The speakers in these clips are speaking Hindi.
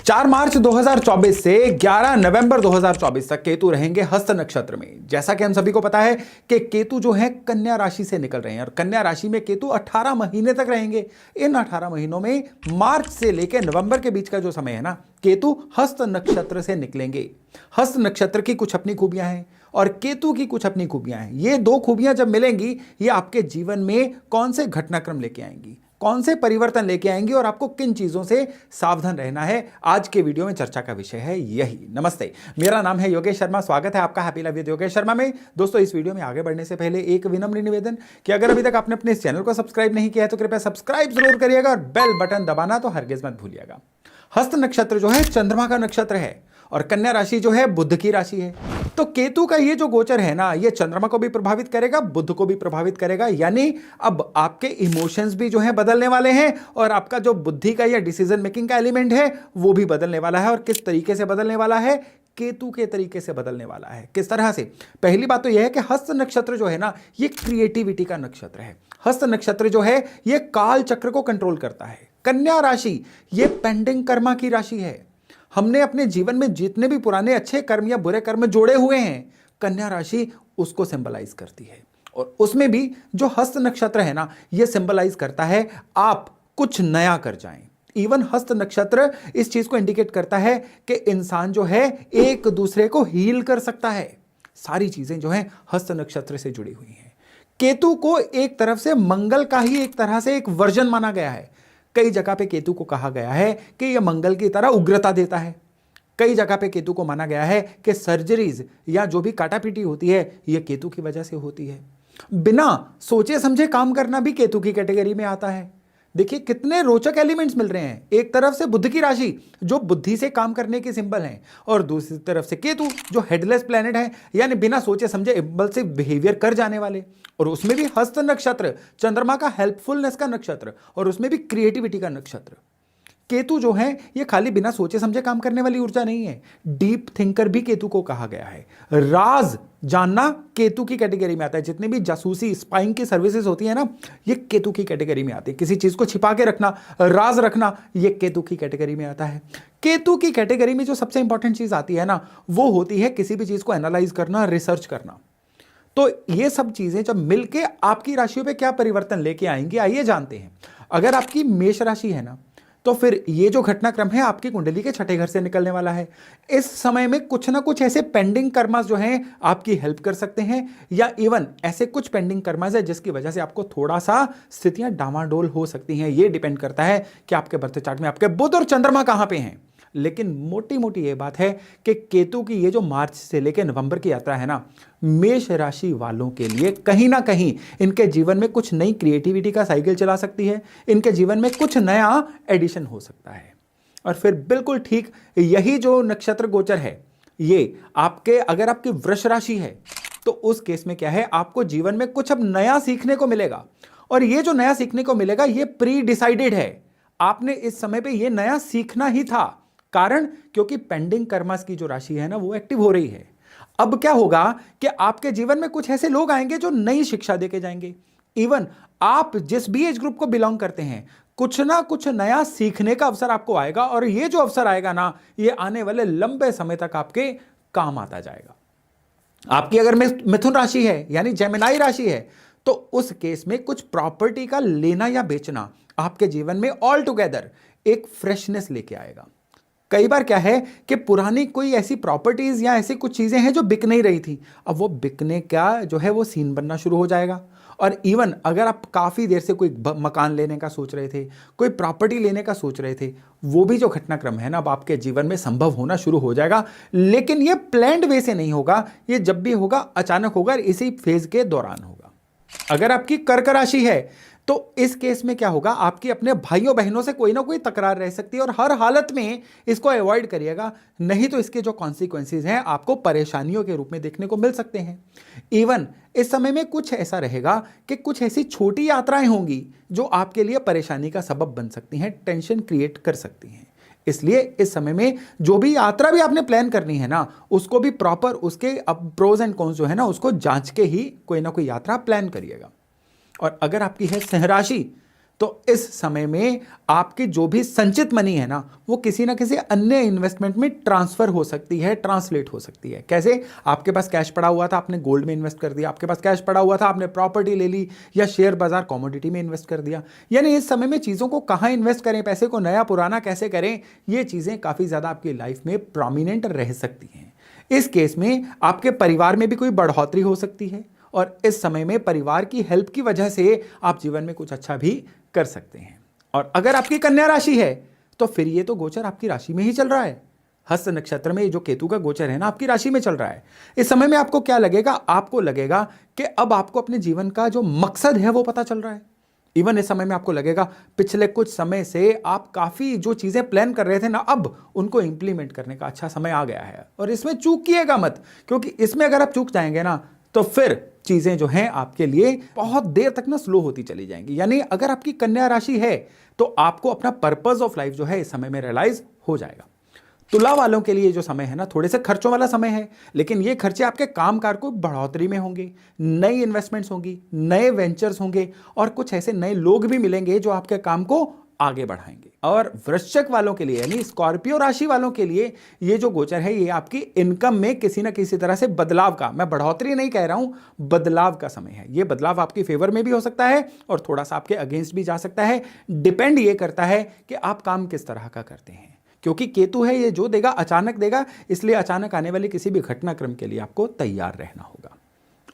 4 मार्च 2024 से 11 नवंबर 2024 तक केतु रहेंगे हस्त नक्षत्र में। जैसा कि हम सभी को पता है कि केतु जो है कन्या राशि से निकल रहे हैं और कन्या राशि में केतु 18 महीने तक रहेंगे। इन 18 महीनों में मार्च से लेकर नवंबर के बीच का जो समय है ना, केतु हस्त नक्षत्र से निकलेंगे। हस्त नक्षत्र की कुछ अपनी खूबियां हैं और केतु की कुछ अपनी खूबियां हैं। ये दो खूबियां जब मिलेंगी, ये आपके जीवन में कौन से घटनाक्रम लेके आएंगी, कौन से परिवर्तन लेके आएंगी और आपको किन चीजों से सावधान रहना है, आज के वीडियो में चर्चा का विषय है यही। नमस्ते, मेरा नाम है योगेश शर्मा। स्वागत है आपका happy life with Yogesh Sharma में। दोस्तों, इस वीडियो में आगे बढ़ने से पहले एक विनम्र निवेदन कि अगर अभी तक आपने अपने इस चैनल को सब्सक्राइब नहीं किया है तो कृपया सब्सक्राइब जरूर करिएगा और बेल बटन दबाना तो हरगिज मत भूलिएगा। हस्त नक्षत्र जो है चंद्रमा का नक्षत्र है और कन्या राशि जो है बुध की राशि है। तो केतु का ये जो गोचर है ना, ये चंद्रमा को भी प्रभावित करेगा, बुध को भी प्रभावित करेगा। यानी अब आपके इमोशंस भी जो है बदलने वाले हैं और आपका जो बुद्धि का या डिसीजन मेकिंग का एलिमेंट है वो भी बदलने वाला है। और किस तरीके से बदलने वाला है? केतु के तरीके से बदलने वाला है। किस तरह से? पहली बात तो यह है कि हस्त नक्षत्र जो है ना, ये क्रिएटिविटी का नक्षत्र है। हस्त नक्षत्र जो है ये काल चक्र को कंट्रोल करता है। कन्या राशि ये पेंडिंग कर्मा की राशि है। हमने अपने जीवन में जितने भी पुराने अच्छे कर्म या बुरे कर्म जोड़े हुए हैं, कन्या राशि उसको सिंबलाइज करती है। और उसमें भी जो हस्त नक्षत्र है ना, यह सिंबलाइज करता है आप कुछ नया कर जाएं। इवन हस्त नक्षत्र इस चीज को इंडिकेट करता है कि इंसान जो है एक दूसरे को हील कर सकता है। सारी चीजें जो है हस्त नक्षत्र से जुड़ी हुई हैं। केतु को एक तरफ से मंगल का ही एक तरह से एक वर्जन माना गया है। कई जगह पे केतु को कहा गया है कि यह मंगल की तरह उग्रता देता है। कई जगह पे केतु को माना गया है कि सर्जरीज या जो भी काटापीटी होती है यह केतु की वजह से होती है। बिना सोचे समझे काम करना भी केतु की कैटेगरी में आता है। देखिए कितने रोचक एलिमेंट्स मिल रहे हैं। एक तरफ से बुध की राशि जो बुद्धि से काम करने के सिंबल हैं और दूसरी तरफ से केतु जो हेडलेस प्लेनेट है, यानी बिना सोचे समझे इम्पल्सिव बिहेवियर कर जाने वाले। और उसमें भी हस्त नक्षत्र चंद्रमा का हेल्पफुलनेस का नक्षत्र और उसमें भी क्रिएटिविटी का नक्षत्र। केतु जो है ये खाली बिना सोचे समझे काम करने वाली ऊर्जा नहीं है। डीप थिंकर भी केतु को कहा गया है। राज जानना केतु की कैटेगरी में आता है। जितनी भी जासूसी स्पाइंग की सर्विसेज होती है ना, ये केतु की कैटेगरी में आती है। किसी चीज को छिपा के रखना, राज रखना, ये केतु की कैटेगरी में आता है। केतु की कैटेगरी में जो सबसे इंपॉर्टेंट चीज आती है ना, वो होती है किसी भी चीज को एनालाइज करना, रिसर्च करना। तो ये सब चीजें जब मिलके आपकी राशियों पे क्या परिवर्तन लेके आएंगे, आइए जानते हैं। अगर आपकी मेष राशि है ना, तो फिर ये जो घटनाक्रम है आपकी कुंडली के छठे घर से निकलने वाला है। इस समय में कुछ ना कुछ ऐसे पेंडिंग कर्मास जो हैं आपकी हेल्प कर सकते हैं, या इवन ऐसे कुछ पेंडिंग कर्मास है जिसकी वजह से आपको थोड़ा सा स्थितियां डामाडोल हो सकती हैं। ये डिपेंड करता है कि आपके बर्थ चार्ट में आपके बुध और चंद्रमा कहां पे हैं। लेकिन मोटी मोटी ये बात है कि केतु की ये जो मार्च से लेकर नवंबर की यात्रा है ना, मेष राशि वालों के लिए कहीं ना कहीं इनके जीवन में कुछ नई क्रिएटिविटी का साइकिल चला सकती है। इनके जीवन में कुछ नया एडिशन हो सकता है। और फिर बिल्कुल ठीक यही जो नक्षत्र गोचर है, ये आपके अगर आपकी वृष राशि है तो उस केस में क्या है, आपको जीवन में कुछ अब नया सीखने को मिलेगा। और ये जो नया सीखने को मिलेगा ये प्री डिसाइडेड है। आपने इस समय पे ये नया सीखना ही था। कारण क्योंकि पेंडिंग कर्मास की जो राशि है ना, वो एक्टिव हो रही है। अब क्या होगा कि आपके जीवन में कुछ ऐसे लोग आएंगे जो नई शिक्षा देके जाएंगे। इवन आप जिस भी एज ग्रुप को बिलोंग करते हैं, कुछ ना कुछ नया सीखने का अवसर आपको आएगा। और ये जो अवसर आएगा ना, ये आने वाले लंबे समय तक आपके काम आता जाएगा। आपकी अगर मिथुन राशि है यानी जेमिनाई राशि है, तो उस केस में कुछ प्रॉपर्टी का लेना या बेचना आपके जीवन में ऑल टुगेदर एक फ्रेशनेस लेके आएगा। कई बार क्या है कि पुरानी कोई ऐसी प्रॉपर्टीज या ऐसी कुछ चीजें हैं जो बिक नहीं रही थी, अब वो बिकने का जो है वो सीन बनना शुरू हो जाएगा। और इवन अगर आप काफी देर से कोई मकान लेने का सोच रहे थे, कोई प्रॉपर्टी लेने का सोच रहे थे, वो भी जो घटनाक्रम है ना, अब आपके जीवन में संभव होना शुरू हो जाएगा। लेकिन ये प्लान्ड वे से नहीं होगा। ये जब भी होगा अचानक होगा, इसी फेज के दौरान होगा। अगर आपकी कर्क राशि है तो इस केस में क्या होगा, आपकी अपने भाइयों बहनों से कोई ना कोई तकरार रह सकती है और हर हालत में इसको अवॉइड करिएगा, नहीं तो इसके जो कॉन्सिक्वेंसेस हैं आपको परेशानियों के रूप में देखने को मिल सकते हैं। इवन इस समय में कुछ ऐसा रहेगा कि कुछ ऐसी छोटी यात्राएं होंगी जो आपके लिए परेशानी का सबब बन सकती हैं, टेंशन क्रिएट कर सकती हैं। इसलिए इस समय में जो भी यात्रा भी आपने प्लान करनी है ना, उसको भी प्रॉपर उसके अब प्रोज एंड कॉन्स जो है ना, उसको जांच के ही कोई ना कोई यात्रा प्लान करिएगा। और अगर आपकी है सिंह राशि, तो इस समय में आपकी जो भी संचित मनी है ना, वो किसी ना किसी अन्य इन्वेस्टमेंट में ट्रांसफर हो सकती है, ट्रांसलेट हो सकती है। कैसे? आपके पास कैश पड़ा हुआ था, आपने गोल्ड में इन्वेस्ट कर दिया, आपके पास कैश पड़ा हुआ था, आपने प्रॉपर्टी ले ली, या शेयर बाजार कमोडिटी में इन्वेस्ट कर दिया। यानी इस समय में चीजों को कहां इन्वेस्ट करें, पैसे को नया पुराना कैसे करें, ये चीजें काफी ज्यादा आपकी लाइफ में प्रोमिनेंट रह सकती हैं। इस केस में आपके परिवार में भी कोई बढ़ोतरी हो सकती है, और इस समय में परिवार की हेल्प की वजह से आप जीवन में कुछ अच्छा भी कर सकते हैं। और अगर आपकी कन्या राशि है तो फिर ये तो गोचर आपकी राशि में ही चल रहा है। हस्त नक्षत्र में जो केतु का गोचर है ना, आपकी राशि में चल रहा है। इस समय में आपको क्या लगेगा? आपको लगेगा कि अब आपको अपने जीवन का जो मकसद है वो पता चल रहा है। इवन इस समय में आपको लगेगा पिछले कुछ समय से आप काफी जो चीजें प्लान कर रहे थे ना, अब उनको इंप्लीमेंट करने का अच्छा समय आ गया है। और इसमें चूक किएगा मत, क्योंकि इसमें अगर आप चूक जाएंगे ना तो फिर चीजें जो हैं आपके लिए बहुत देर तक ना स्लो होती चली जाएंगी। यानी अगर आपकी कन्या राशि है तो आपको अपना पर्पस ऑफ लाइफ जो है इस समय में रियलाइज हो जाएगा। तुला वालों के लिए जो समय है ना, थोड़े से खर्चों वाला समय है, लेकिन ये खर्चे आपके कामकाज को बढ़ोतरी में होंगे, नई इन्वेस्टमेंट्स होंगी, नए वेंचर्स होंगे, और कुछ ऐसे नए लोग भी मिलेंगे जो आपके काम को आगे बढ़ाएंगे। और वृश्चिक वालों के लिए यानी स्कॉर्पियो राशि वालों के लिए ये जो गोचर है ये आपकी इनकम में किसी ना किसी तरह से बदलाव का, मैं बढ़ोतरी नहीं कह रहा हूं, बदलाव का समय है। ये बदलाव आपकी फेवर में भी हो सकता है और थोड़ा सा आपके अगेंस्ट भी जा सकता है। डिपेंड ये करता है कि आप काम किस तरह का करते हैं, क्योंकि केतु है ये जो देगा अचानक देगा, इसलिए अचानक आने वाली किसी भी घटनाक्रम के लिए आपको तैयार रहना होगा।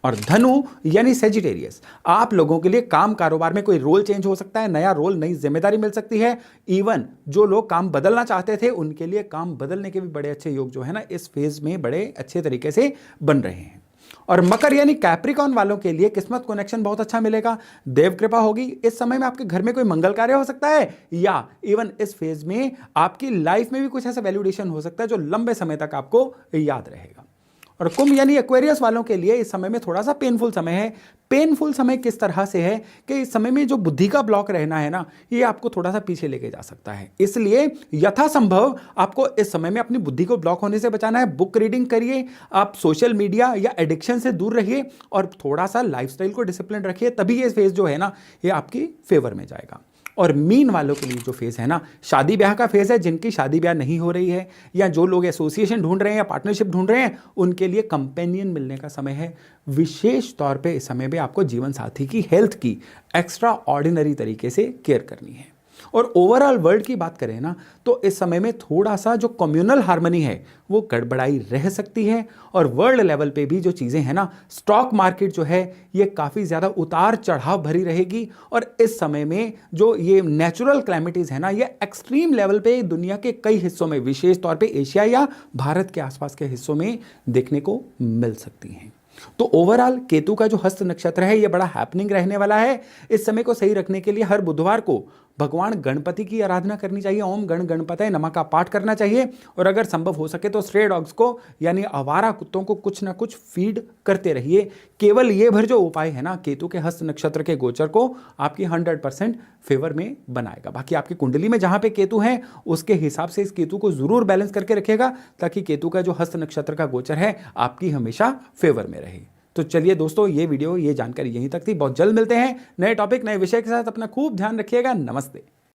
और धनु यानी सेजिटेरियस, आप लोगों के लिए काम कारोबार में कोई रोल चेंज हो सकता है, नया रोल, नई जिम्मेदारी मिल सकती है। इवन जो लोग काम बदलना चाहते थे उनके लिए काम बदलने के भी बड़े अच्छे योग जो है ना इस फेज में बड़े अच्छे तरीके से बन रहे हैं। और मकर यानी कैप्रिकॉन वालों के लिए किस्मत कनेक्शन बहुत अच्छा मिलेगा, देव कृपा होगी। इस समय में आपके घर में कोई मंगल कार्य हो सकता है, या इवन इस फेज में आपकी लाइफ में भी कुछ ऐसा वैल्यूडेशन हो सकता है जो लंबे समय तक आपको याद रहेगा। और कुंभ यानी एक्वेरियस वालों के लिए इस समय में थोड़ा सा पेनफुल समय है। पेनफुल समय किस तरह से है कि इस समय में जो बुद्धि का ब्लॉक रहना है ना, ये आपको थोड़ा सा पीछे लेके जा सकता है। इसलिए यथासंभव आपको इस समय में अपनी बुद्धि को ब्लॉक होने से बचाना है। बुक रीडिंग करिए, आप सोशल मीडिया या एडिक्शन से दूर रहिए, और थोड़ा सा लाइफस्टाइल को डिसिप्लिन रखिए, तभी ये फेज जो है ना ये आपकी फेवर में जाएगा। और मीन वालों के लिए जो फेज है ना, शादी ब्याह का फेज है। जिनकी शादी ब्याह नहीं हो रही है, या जो लोग एसोसिएशन ढूंढ रहे हैं या पार्टनरशिप ढूंढ रहे हैं, उनके लिए कंपेनियन मिलने का समय है। विशेष तौर पे इस समय में आपको जीवन साथी की हेल्थ की एक्स्ट्रा ऑर्डिनरी तरीके से केयर करनी है। और ओवरऑल वर्ल्ड की बात करें ना, तो इस समय में थोड़ा सा जो कम्युनल हार्मनी है वो गड़बड़ाई रह सकती है। और वर्ल्ड लेवल पे भी जो चीज़ें हैं ना, स्टॉक मार्केट जो है ये काफ़ी ज़्यादा उतार चढ़ाव भरी रहेगी। और इस समय में जो ये नेचुरल क्लैमिटीज़ है ना, ये एक्सट्रीम लेवल पे दुनिया के कई हिस्सों में, विशेष तौर पे एशिया या भारत के आसपास के हिस्सों में देखने को मिल सकती हैं। तो ओवरऑल केतु का जो हस्त नक्षत्र है ये बड़ा हैपनिंग रहने वाला है। इस समय को सही रखने के लिए हर बुधवार को भगवान गणपति की आराधना करनी चाहिए। ओम गण गणपतये नमः का पाठ करना चाहिए। और अगर संभव हो सके तो स्ट्रे डॉग्स को यानी आवारा कुत्तों को कुछ ना कुछ फीड करते रहिए। केवल ये भर जो उपाय है ना, केतु के हस्त नक्षत्र के गोचर को आपकी 100% फेवर में बनाएगा। बाकी आपकी कुंडली में जहां पे केतु है उसके हिसाब से इस केतु को जरूर बैलेंस करके रखेगा, ताकि केतु का जो हस्त नक्षत्र का गोचर है आपकी हमेशा फेवर में रहे। तो चलिए दोस्तों, ये वीडियो, ये जानकारी यहीं तक थी। बहुत जल्द मिलते हैं नए टॉपिक, नए विषय के साथ। अपना खूब ध्यान रखिएगा। नमस्ते।